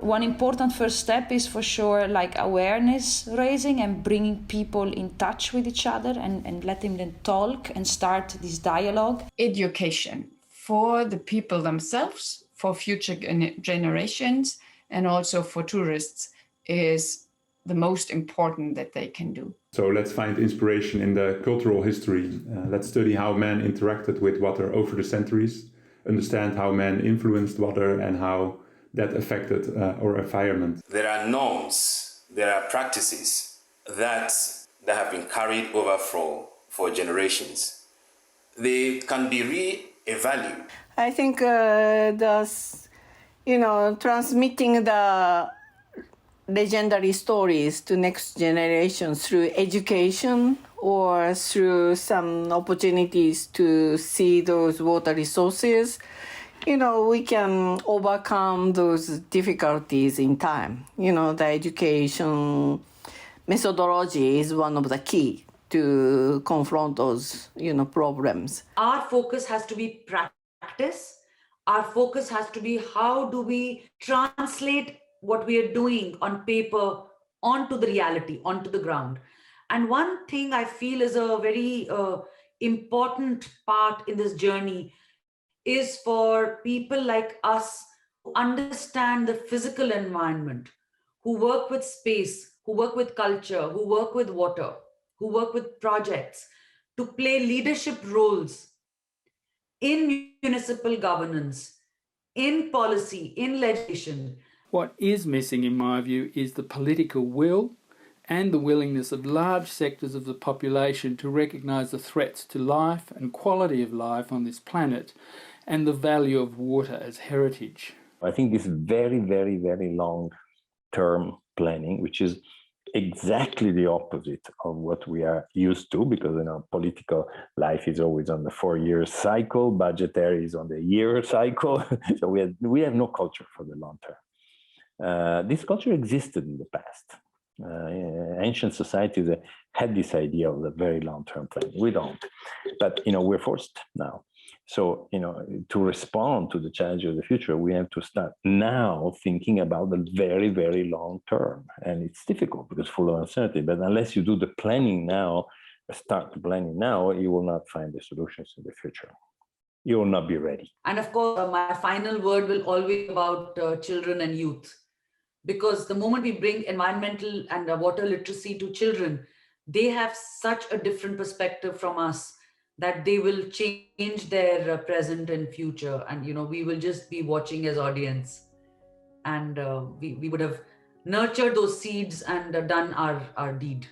One important first step is for sure like awareness raising and bringing people in touch with each other and letting them talk and start this dialogue. Education for the people themselves, for future generations, and also for tourists is the most important that they can do. So let's find inspiration in the cultural history. Let's study how man interacted with water over the centuries, understand how man influenced water and how that affected our environment. There are norms, there are practices that have been carried over for generations. They can be re-evaluated. I think transmitting the legendary stories to next generation through education or through some opportunities to see those water resources, we can overcome those difficulties in time. The education methodology is one of the key to confront those, problems. Our focus has to be practice. Our focus has to be how do we translate what we are doing on paper onto the reality, onto the ground. And one thing I feel is a very important part in this journey is for people like us who understand the physical environment, who work with space, who work with culture, who work with water, who work with projects, to play leadership roles in municipal governance, in policy, in legislation. What is missing, in my view, is the political will and the willingness of large sectors of the population to recognise the threats to life and quality of life on this planet and the value of water as heritage. I think this very, very, very long-term planning, which is exactly the opposite of what we are used to, because political life is always on the 4-year cycle, budgetary is on the year cycle. So we have no culture for the long term. This culture existed in the past. Ancient societies had this idea of the very long-term planning. We don't, but we're forced now. So, to respond to the challenges of the future, we have to start now thinking about the very, very long term. And it's difficult because full of uncertainty. But unless you do the planning now, start the planning now, you will not find the solutions in the future. You will not be ready. And of course, my final word will always be about children and youth. Because the moment we bring environmental and water literacy to children, they have such a different perspective from us that they will change their present and future. And, we will just be watching as audience. And we would have nurtured those seeds and done our deed.